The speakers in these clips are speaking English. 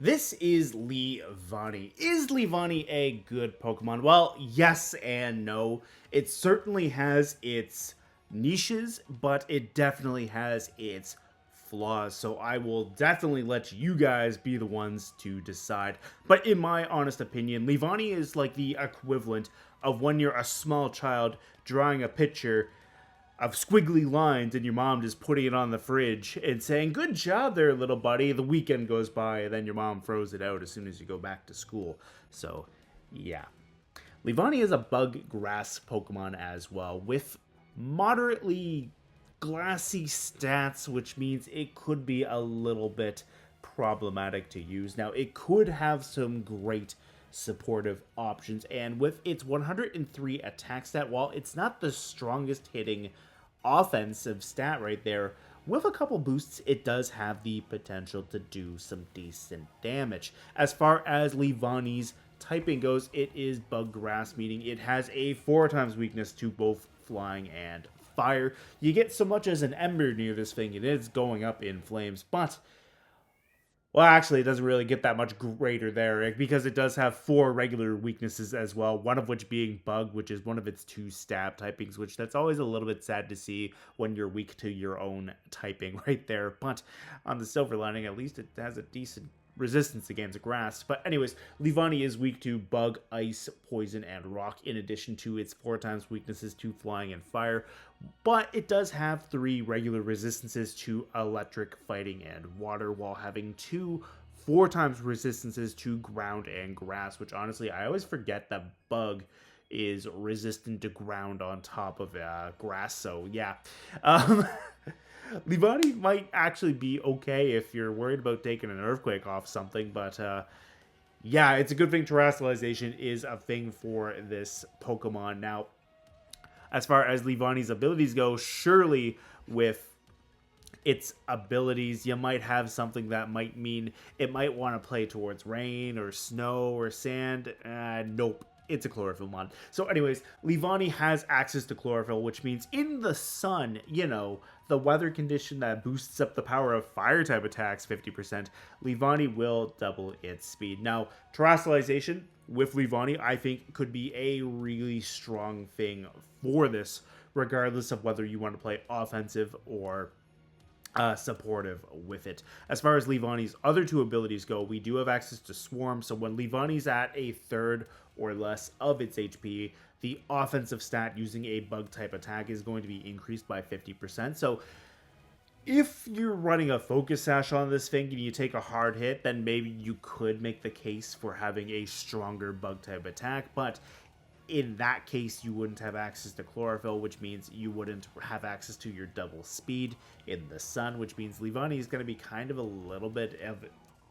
This is Leavanny. Is Leavanny a good Pokemon? Well, yes and no. It certainly has its niches, but it definitely has its flaws. So I will definitely let you guys be the ones to decide. But in my honest opinion, Leavanny is like the equivalent of when you're a small child drawing a picture of squiggly lines and your mom just putting it on the fridge and saying, "Good job there, little buddy." The weekend goes by and then your mom throws it out as soon as you go back to school. So, yeah. Leavanny is a bug grass Pokemon as well, with moderately glassy stats, which means it could be a little bit problematic to use. Now, it could have some great supportive options, and with its 103 attack stat, while it's not the strongest hitting offensive stat right there, with a couple boosts, it does have the potential to do some decent damage. As far as Leavanny's typing goes, it is bug grass, meaning it has a 4 times weakness to both flying and fire. You get so much as an ember near this thing, it is going up in flames, but well, actually, it doesn't really get that much greater there because it does have 4 regular weaknesses as well, one of which being Bug, which is one of its 2 stab typings, which that's always a little bit sad to see when you're weak to your own typing right there. But on the silver lining, at least it has a decent resistance against grass. But anyways, Leavanny is weak to Bug, Ice, Poison, and Rock, in addition to its 4 times weaknesses to Flying and Fire. But it does have 3 regular resistances to Electric, Fighting, and Water, while having 2 4 times resistances to Ground and Grass, which honestly, I always forget that Bug is resistant to ground on top of grass, so yeah. Leavanny might actually be okay if you're worried about taking an earthquake off something, but yeah, it's a good thing terastallization is a thing for this Pokemon. Now, as far as Leavanny's abilities go, surely with its abilities, you might have something that might mean it might want to play towards rain or snow or sand. Nope. It's a Chlorophyll mod. So anyways, Leavanny has access to Chlorophyll, which means in the sun, the weather condition that boosts up the power of fire-type attacks 50%, Leavanny will double its speed. Now, terastallization with Leavanny, I think, could be a really strong thing for this, regardless of whether you want to play offensive or supportive with it. As far as Leavanny's other 2 abilities go, we do have access to Swarm, so when Leavanny's at a third or less of its HP, the offensive stat using a bug-type attack is going to be increased by 50%. So if you're running a Focus Sash on this thing and you take a hard hit, then maybe you could make the case for having a stronger bug-type attack, but in that case, you wouldn't have access to Chlorophyll, which means you wouldn't have access to your double speed in the sun, which means Leavanny is going to be kind of a little bit of...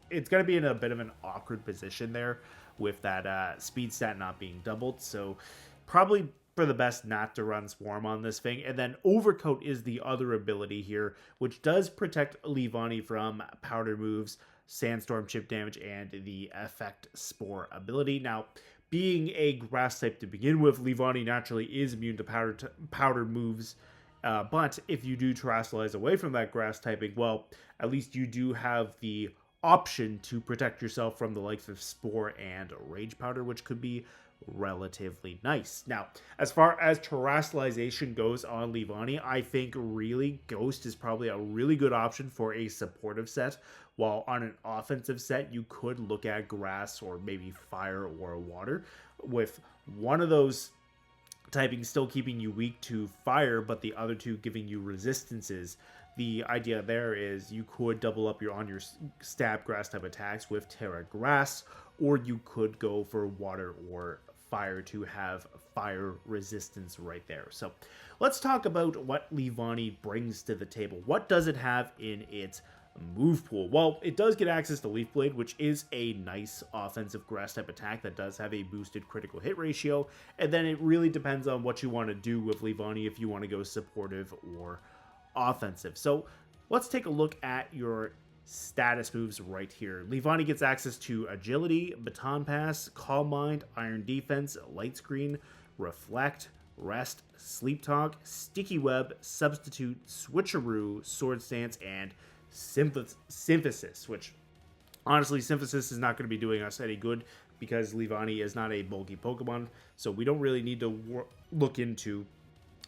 It's going to be in a bit of an awkward position there with that speed stat not being doubled, so probably for the best not to run Swarm on this thing. And then Overcoat is the other ability here, which does protect Leavanny from Powder moves, Sandstorm chip damage, and the Effect Spore ability. Now, being a grass type to begin with, Leavanny naturally is immune to powder moves. But if you do terastallize away from that grass typing, well, at least you do have the option to protect yourself from the likes of Spore and Rage Powder, which could be relatively nice. Now, as far as terastallization goes on Leavanny, I think really Ghost is probably a really good option for a supportive set, while on an offensive set, you could look at Grass or maybe Fire or Water, with one of those typing still keeping you weak to Fire, but the other 2 giving you resistances. The idea there is you could double up on your stab grass type attacks with Terra Grass, or you could go for Water or Fire to have fire resistance right there. So let's talk about what Leavanny brings to the table. What does it have in its move pool? Well, it does get access to Leaf Blade, which is a nice offensive grass type attack that does have a boosted critical hit ratio, and then it really depends on what you want to do with Leavanny, if you want to go supportive or offensive. So let's take a look at your status moves right here. Leavanny gets access to Agility, Baton Pass, Calm Mind, Iron Defense, Light Screen, Reflect, Rest, Sleep Talk, Sticky Web, Substitute, Switcheroo, Sword Stance, and Synthesis, which Honestly, Synthesis is not going to be doing us any good because Leavanny is not a bulky Pokemon, so we don't really need to look into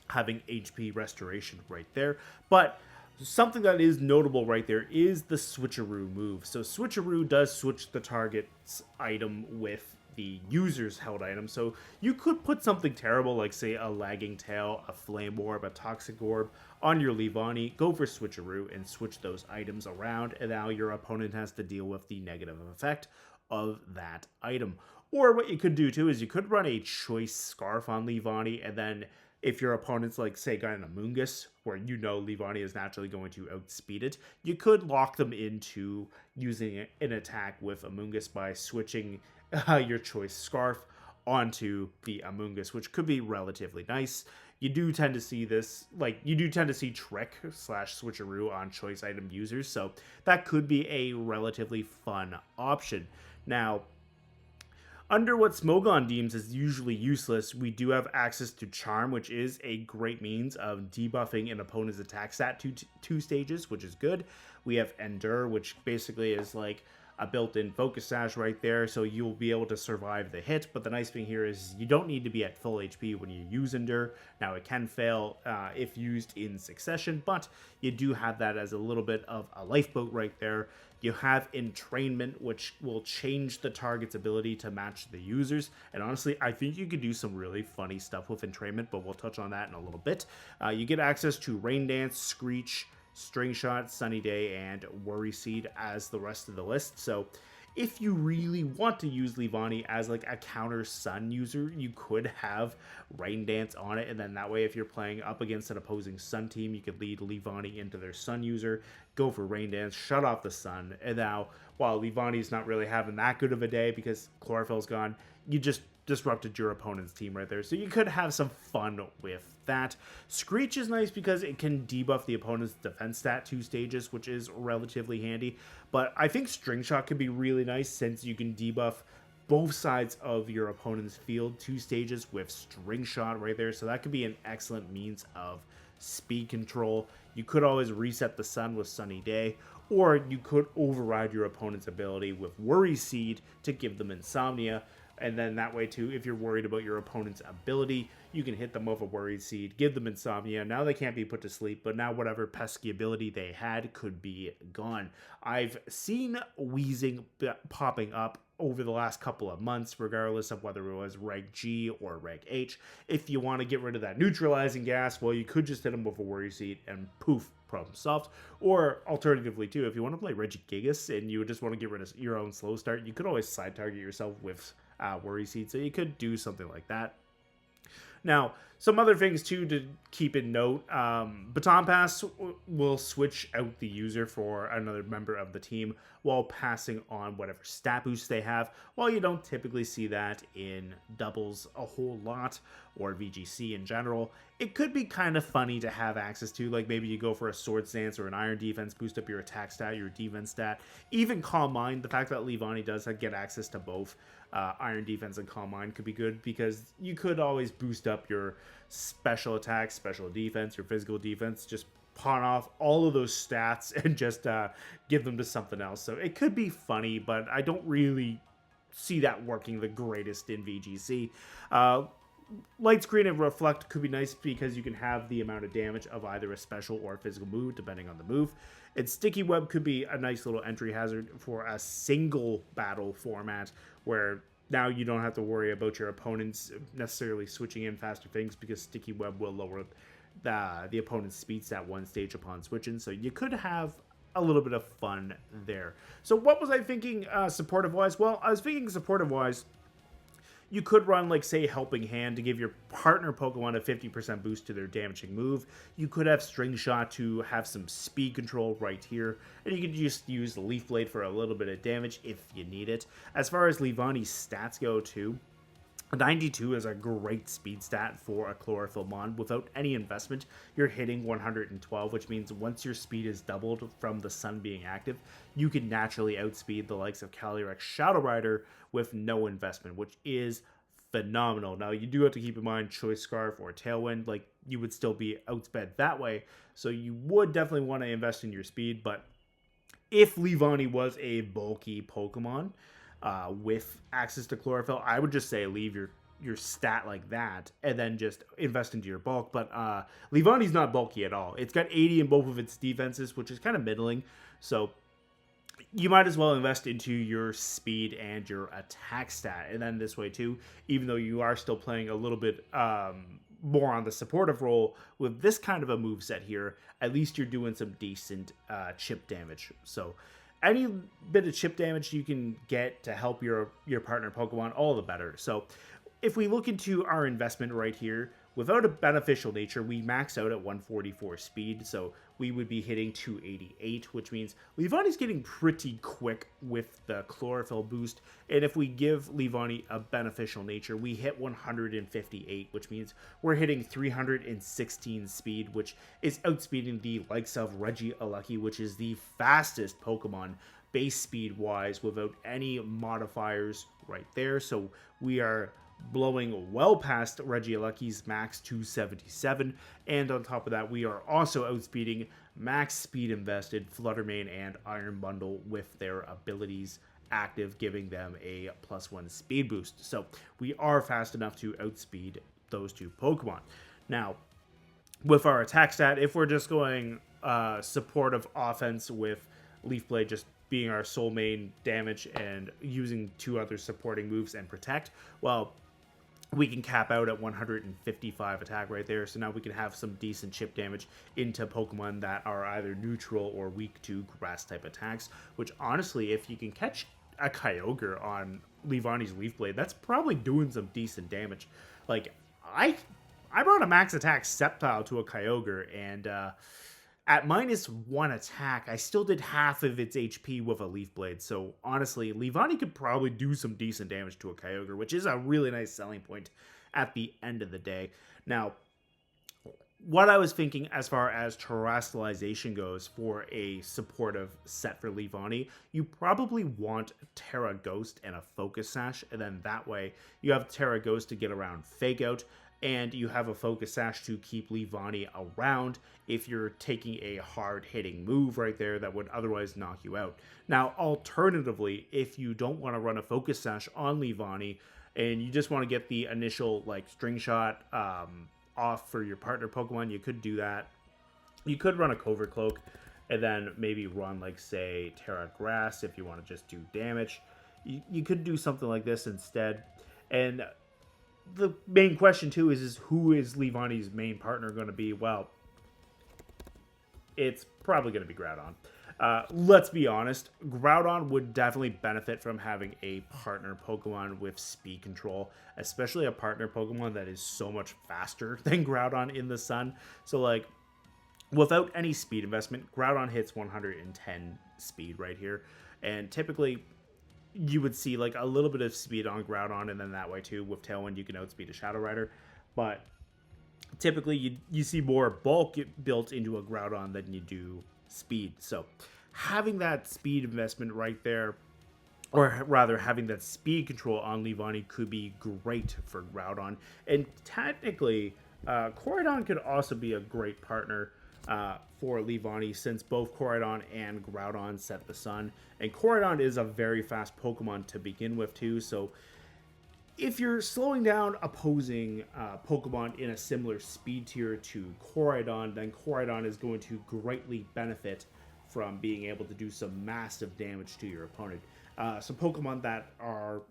having HP restoration right there. But something that is notable right there is the Switcheroo move. So Switcheroo does switch the target's item with the user's held item. So you could put something terrible like, say, a Lagging Tail, a Flame Orb, a Toxic Orb on your Leavanny, go for Switcheroo and switch those items around, and now your opponent has to deal with the negative effect of that item. Or what you could do too is you could run a Choice Scarf on Leavanny, and then if your opponent's like, say, got an Amoonguss, where you know Leavanny is naturally going to outspeed it, you could lock them into using an attack with Amoonguss by switching your Choice Scarf onto the Amoonguss, which could be relatively nice. You do tend to see this, like, you do tend to see Trick / Switcheroo on choice item users, so that could be a relatively fun option. Now, under what Smogon deems as usually useless, we do have access to Charm, which is a great means of debuffing an opponent's attack stat two stages, which is good. We have Endure, which basically is like a built-in focus sash right there, so you'll be able to survive the hit. But the nice thing here is you don't need to be at full HP when you use Endure. Now, it can fail if used in succession, but you do have that as a little bit of a lifeboat right there. You have Entrainment, which will change the target's ability to match the user's. And honestly, I think you could do some really funny stuff with Entrainment, but we'll touch on that in a little bit. You get access to Rain Dance, Screech, String Shot, Sunny Day, and Worry Seed as the rest of the list. So if you really want to use Leavanny as like a counter Sun user, you could have Rain Dance on it, and then that way if you're playing up against an opposing Sun team, you could lead Leavanny into their Sun user, go for Rain Dance, shut off the Sun, and now while Leavanny's not really having that good of a day because Chlorophyll's gone, you just disrupted your opponent's team right there. So you could have some fun with that. Screech is nice because it can debuff the opponent's defense stat 2 stages, which is relatively handy. But I think String Shot could be really nice since you can debuff both sides of your opponent's field 2 stages with String Shot right there. So that could be an excellent means of speed control. You could always reset the Sun with Sunny Day, or you could override your opponent's ability with Worry Seed to give them Insomnia. And then that way, too, if you're worried about your opponent's ability, you can hit them with a Worried Seed, give them Insomnia. Now they can't be put to sleep, but now whatever pesky ability they had could be gone. I've seen Wheezing popping up over the last couple of months, regardless of whether it was Reg G or Reg H. If you want to get rid of that neutralizing gas, well, you could just hit them with a Worry Seed and poof, problem solved. Or alternatively, too, if you want to play Regigigas and you just want to get rid of your own slow start, you could always side target yourself with Worry Seed, so you could do something like that. Now, some other things too to keep in note. Baton Pass will switch out the user for another member of the team while passing on whatever stat boost they have. While you don't typically see that in doubles a whole lot, or VGC in general, it could be kind of funny to have access to. Like maybe you go for a Sword Stance or an Iron Defense, boost up your attack stat, your defense stat. Even Calm Mind, the fact that Leavanny does get access to both Iron Defense and Calm Mind could be good because you could always boost up your special attack, special defense, your physical defense, just pawn off all of those stats and just give them to something else. So it could be funny, but I don't really see that working the greatest in VGC. Light Screen and Reflect could be nice because you can have the amount of damage of either a special or a physical move, depending on the move. And Sticky Web could be a nice little entry hazard for a single battle format where now you don't have to worry about your opponents necessarily switching in faster things because Sticky Web will lower the opponent's speed stat 1 stage upon switching. So you could have a little bit of fun there. So what was I thinking supportive-wise? Well, I was thinking supportive-wise, you could run, like, say, Helping Hand to give your partner Pokemon a 50% boost to their damaging move. You could have String Shot to have some speed control right here. And you could just use Leaf Blade for a little bit of damage if you need it. As far as Leavanny's stats go, too, 92 is a great speed stat for a Chlorophyll Mon. Without any investment, you're hitting 112, which means once your speed is doubled from the Sun being active, you can naturally outspeed the likes of Calyrex Shadow Rider with no investment, which is phenomenal. Now, you do have to keep in mind Choice Scarf or Tailwind, like, you would still be outsped that way, so you would definitely want to invest in your speed, but if Leavanny was a bulky Pokemon with access to Chlorophyll, I would just say leave your stat like that and then just invest into your bulk. But Leavanny's not bulky at all. It's got 80 in both of its defenses, which is kind of middling. So you might as well invest into your speed and your attack stat. And then this way too, even though you are still playing a little bit more on the supportive role with this kind of a move set here, at least you're doing some decent chip damage. So any bit of chip damage you can get to help your partner Pokemon, all the better. So if we look into our investment right here, without a beneficial nature, we max out at 144 speed, so we would be hitting 288, which means Leavanny's getting pretty quick with the Chlorophyll boost, and if we give Leavanny a beneficial nature, we hit 158, which means we're hitting 316 speed, which is outspeeding the likes of Regieleki, which is the fastest Pokemon base speed wise without any modifiers right there. So we are blowing well past Regieleki's max 277, and on top of that, we are also outspeeding max speed invested Fluttermane and Iron Bundle with their abilities active, giving them a +1 speed boost. So we are fast enough to outspeed those two Pokemon. Now, with our attack stat, if we're just going supportive offense with Leaf Blade just being our sole main damage and using two other supporting moves and protect, well, we can cap out at 155 attack right there. So now we can have some decent chip damage into Pokemon that are either neutral or weak to grass type attacks, which honestly, if you can catch a Kyogre on Leavanny's Leaf Blade, that's probably doing some decent damage. Like, I brought a max attack Sceptile to a Kyogre, and at -1 attack, I still did half of its HP with a Leaf Blade. So honestly, Leavanny could probably do some decent damage to a Kyogre, which is a really nice selling point at the end of the day. Now, what I was thinking as far as terastallization goes for a supportive set for Leavanny, you probably want Terra Ghost and a Focus Sash, and then that way you have Terra Ghost to get around Fake Out, and you have a Focus Sash to keep Leavanny around if you're taking a hard-hitting move right there that would otherwise knock you out. Now, alternatively, if you don't want to run a Focus Sash on Leavanny, and you just want to get the initial, like, String Shot off for your partner Pokemon, you could do that. You could run a Covert Cloak, and then maybe run, like, say, Terra Grass if you want to just do damage. You could do something like this instead. And the main question too is who is Leavanny's main partner going to be? Well, it's probably going to be Groudon. Let's be honest, Groudon would definitely benefit from having a partner Pokemon with speed control, especially a partner Pokemon that is so much faster than Groudon in the sun. So, like, without any speed investment, Groudon hits 110 speed right here, and typically you would see like a little bit of speed on Groudon, and then that way too with Tailwind you can outspeed a Shadow Rider, but typically you see more bulk built into a Groudon than you do speed. So having that speed investment right there, or rather having that speed control on Leavanny, could be great for Groudon. And technically Koraidon could also be a great partner for Leavanny, since both Koraidon and Groudon set the sun, and Koraidon is a very fast Pokemon to begin with too. So if you're slowing down opposing Pokemon in a similar speed tier to Koraidon, then Koraidon is going to greatly benefit from being able to do some massive damage to your opponent. Some Pokemon that are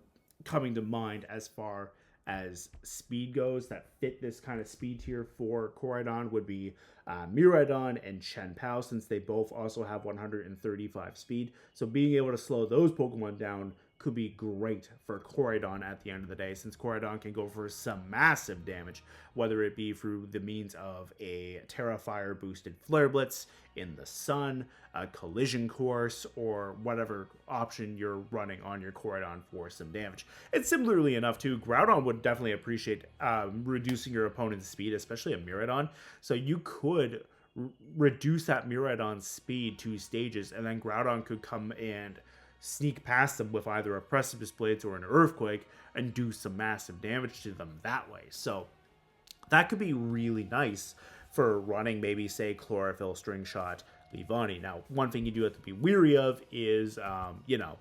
coming to mind as far as speed goes that fit this kind of speed tier for Koraidon would be Miraidon and Chien-Pao, since they both also have 135 speed. So being able to slow those Pokemon down could be great for Koraidon at the end of the day, since Koraidon can go for some massive damage, whether it be through the means of a Terra Fire boosted Flare Blitz in the sun, a Collision Course, or whatever option you're running on your Koraidon for some damage. And similarly enough too, Groudon would definitely appreciate reducing your opponent's speed, especially a Miraidon. So you could reduce that Miraidon's speed 2 stages, and then Groudon could come and sneak past them with either a Precipice Blades or an Earthquake and do some massive damage to them that way. So that could be really nice for running maybe, say, Chlorophyll, String Shot, Leavanny. Now, one thing you do have to be weary of is, you know,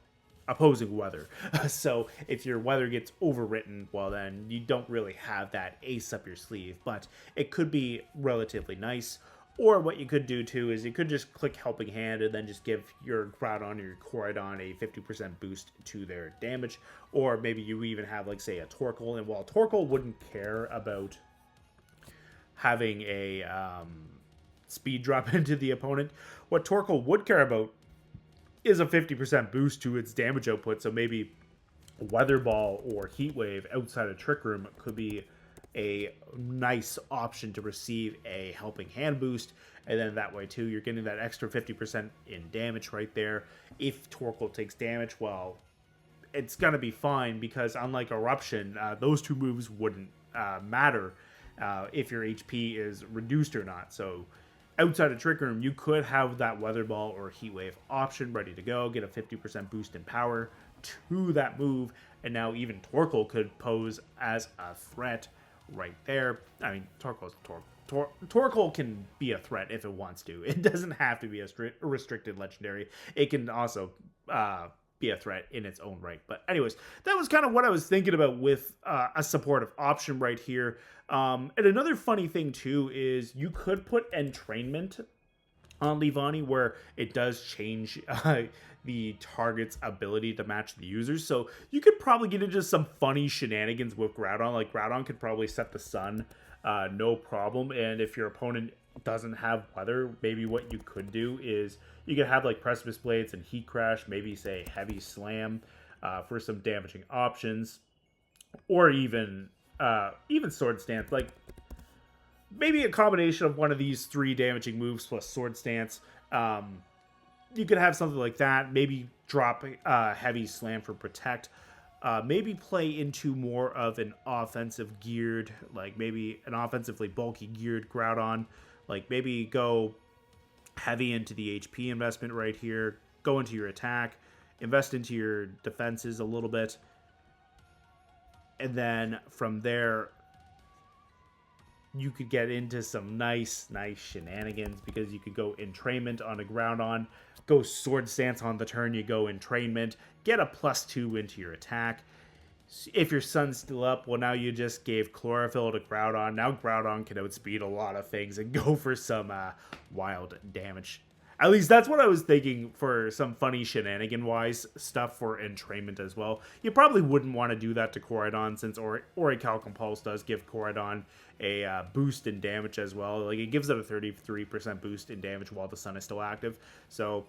opposing weather. So if your weather gets overwritten, well, then you don't really have that ace up your sleeve, but it could be relatively nice. Or what you could do too is you could just click Helping Hand and then just give your Groudon or your Koraidon a 50% boost to their damage. Or maybe you even have, like, say, a Torkoal, and while Torkoal wouldn't care about having a speed drop into the opponent, what Torkoal would care about is a 50% boost to its damage output. So maybe Weather Ball or Heat Wave outside of Trick Room could be a nice option to receive a Helping Hand boost, and then that way too you're getting that extra 50% in damage right there. If Torkoal takes damage, well, it's gonna be fine, because unlike Eruption, those two moves wouldn't matter if your HP is reduced or not. So outside of Trick Room, you could have that Weather Ball or Heat Wave option ready to go, get a 50% boost in power to that move, and now even Torkoal could pose as a threat right there. I mean, Torkoal can be a threat if it wants to. It doesn't have to be a restricted legendary. It can also be a threat in its own right. But anyways, that was kind of what I was thinking about with a supportive option right here. And another funny thing too is you could put Entrainment on Leavanny, where it does change the target's ability to match the users. So you could probably get into some funny shenanigans with Groudon. Like, Groudon could probably set the sun, no problem. And if your opponent doesn't have weather, maybe what you could do is you could have, like, Precipice Blades and Heat Crash, maybe say Heavy Slam for some damaging options, or even Sword Stance. Like, maybe a combination of one of these three damaging moves plus Sword Stance. You could have something like that. Maybe drop Heavy Slam for Protect. Maybe play into more of an offensive geared, like maybe an offensively bulky geared Groudon. Like, maybe go heavy into the HP investment right here. Go into your attack. Invest into your defenses a little bit. And then from there, you could get into some nice shenanigans, because you could go Entrainment on a Groudon, go Sword Stance on the turn, you go Entrainment, get a +2 into your attack. If your sun's still up, well, now you just gave Chlorophyll to Groudon. Now Groudon can outspeed a lot of things and go for some wild damage. At least that's what I was thinking for some funny shenanigan-wise stuff for Entrainment as well. You probably wouldn't want to do that to Koraidon, since Aurical Pulse does give Koraidon a boost in damage as well. Like, it gives it a 33% boost in damage while the sun is still active. So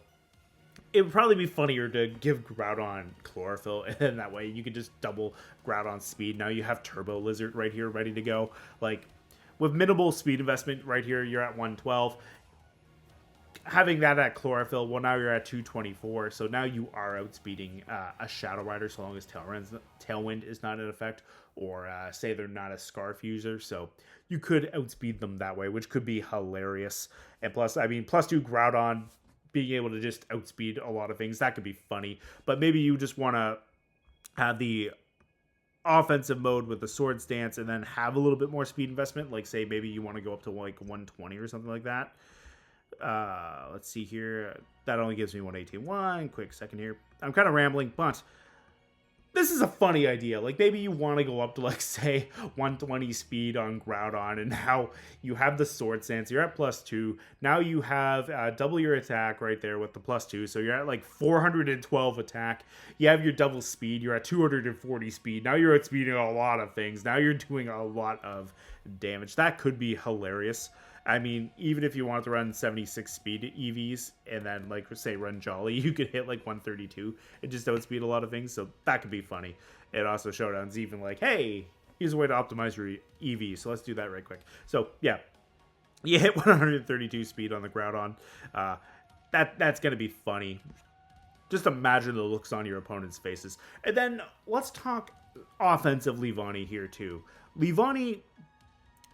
it would probably be funnier to give Groudon Chlorophyll, and then that way you could just double Groudon's speed. Now you have Turbo Lizard right here ready to go. Like, with minimal speed investment right here, you're at 112. Having that at Chlorophyll, well, now you're at 224, so now you are outspeeding a Shadow Rider, so long as Tailwind is not in effect, or say they're not a Scarf user, so you could outspeed them that way, which could be hilarious. And plus, I mean, +2 Groudon, being able to just outspeed a lot of things, that could be funny. But maybe you just want to have the offensive mode with the Sword Stance, and then have a little bit more speed investment, like, say, maybe you want to go up to, like, 120 or something like that. Let's see here. That only gives me 118. One quick second here. I'm kind of rambling, but this is a funny idea. Like, maybe you want to go up to, like, say, 120 speed on Groudon, and now you have the Sword Stance. You're at +2. Now you have double your attack right there with the +2, so you're at, like, 412 attack. You have your double speed. You're at 240 speed. Now you're outspeeding a lot of things. Now you're doing a lot of damage. That could be hilarious. I mean, even if you want to run 76 speed EVs and then, like, say, run Jolly, you could hit, like, 132 and just outspeed a lot of things, so that could be funny. It also Showdown's even like, hey, here's a way to optimize your EV, so let's do that right quick. So, yeah, you hit 132 speed on the Groudon. That's going to be funny. Just imagine the looks on your opponent's faces. And then let's talk offensive Leavanny here, too. Leavanny,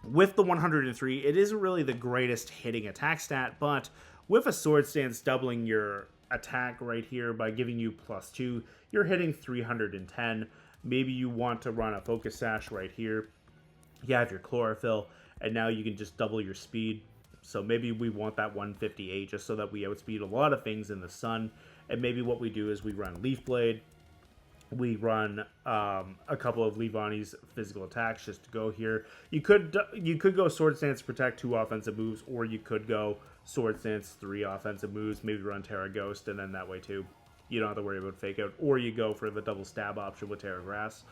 with the 103, it isn't really the greatest hitting attack stat, but with a Sword Stance doubling your attack right here by giving you +2, you're hitting 310. Maybe you want to run a Focus Sash right here. You have your Chlorophyll, and now you can just double your speed. So maybe we want that 158 just so that we outspeed a lot of things in the sun. And maybe what we do is we run Leaf Blade. We run a couple of Leavanny's physical attacks just to go here. You could go Sword Stance Protect 2 offensive moves, or you could go Sword Stance 3 offensive moves. Maybe run Terra Ghost, and then that way too, you don't have to worry about Fake Out. Or you go for the double stab option with Terra Grass,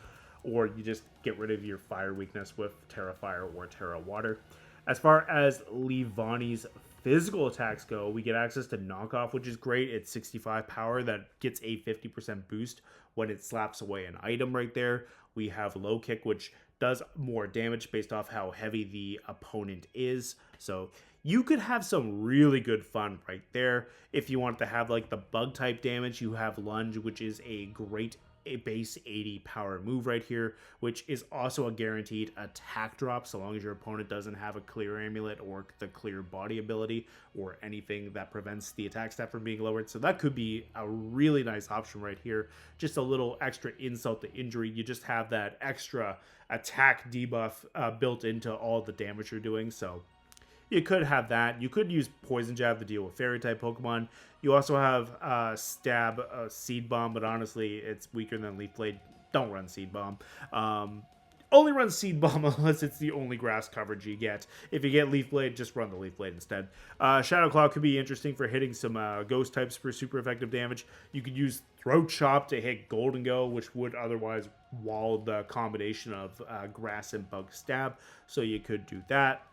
or you just get rid of your fire weakness with Terra Fire or Terra Water. As far as Leavanny's physical attacks go, we get access to Knockoff, which is great. It's 65 power that gets a 50% boost when it slaps away an item right there. We have Low Kick, which does more damage based off how heavy the opponent is. So you could have some really good fun right there. If you want to have like the bug type damage, you have Lunge, which is a great base 80 power move right here, which is also a guaranteed attack drop so long as your opponent doesn't have a clear amulet or the clear body ability or anything that prevents the attack stat from being lowered. So that could be a really nice option right here. Just a little extra insult to injury. You just have that extra attack debuff built into all the damage you're doing. So you could have that. You could use Poison Jab to deal with Fairy type Pokemon. You also have Stab, Seed Bomb, but honestly, it's weaker than Leaf Blade. Don't run Seed Bomb. Only run Seed Bomb unless it's the only grass coverage you get. If you get Leaf Blade, just run the Leaf Blade instead. Shadow Claw could be interesting for hitting some Ghost types for super effective damage. You could use Throat Chop to hit Golden Go, which would otherwise wall the combination of Grass and Bug Stab. So you could do that.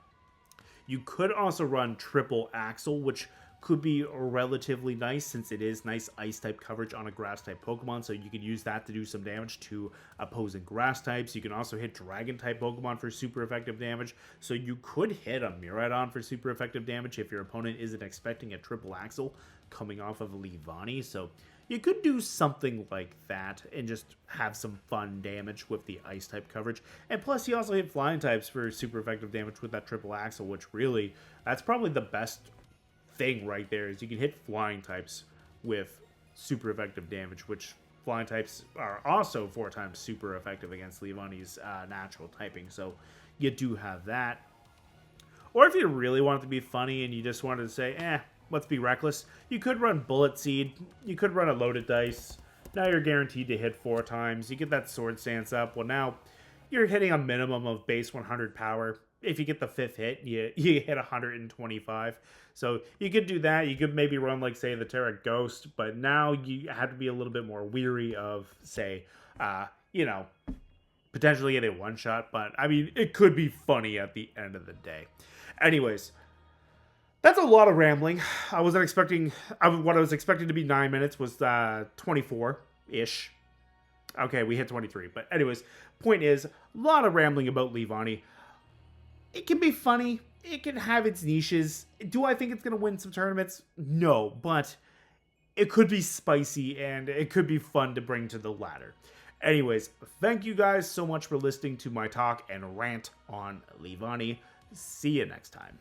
You could also run Triple Axle, which could be relatively nice since it is nice ice type coverage on a grass type Pokemon. So you could use that to do some damage to opposing grass types. You can also hit dragon type Pokemon for super effective damage. So you could hit a Miraidon for super effective damage if your opponent isn't expecting a Triple Axle coming off of Leavanny. So you could do something like that and just have some fun damage with the ice type coverage. And plus, you also hit flying types for super effective damage with that Triple Axle, which really, that's probably the best thing right there, is you can hit flying types with super effective damage, which flying types are also 4 times super effective against Leavanny's natural typing. So you do have that. Or if you really want it to be funny and you just wanted to say, let's be reckless, you could run Bullet Seed. You could run a Loaded Dice. Now you're guaranteed to hit 4 times. You get that Sword Stance up. Well, now you're hitting a minimum of base 100 power. If you get the 5th hit, you hit 125. So you could do that. You could maybe run, like, say, the Terra Ghost. But now you have to be a little bit more weary of, say, potentially getting one-shot. But, I mean, it could be funny at the end of the day. Anyways, that's a lot of rambling. I wasn't expecting... what I was expecting to be 9 minutes was 24-ish. Okay, we hit 23. But anyways, point is, a lot of rambling about Leavanny. It can be funny. It can have its niches. Do I think it's going to win some tournaments? No, but it could be spicy and it could be fun to bring to the ladder. Anyways, thank you guys so much for listening to my talk and rant on Leavanny. See you next time.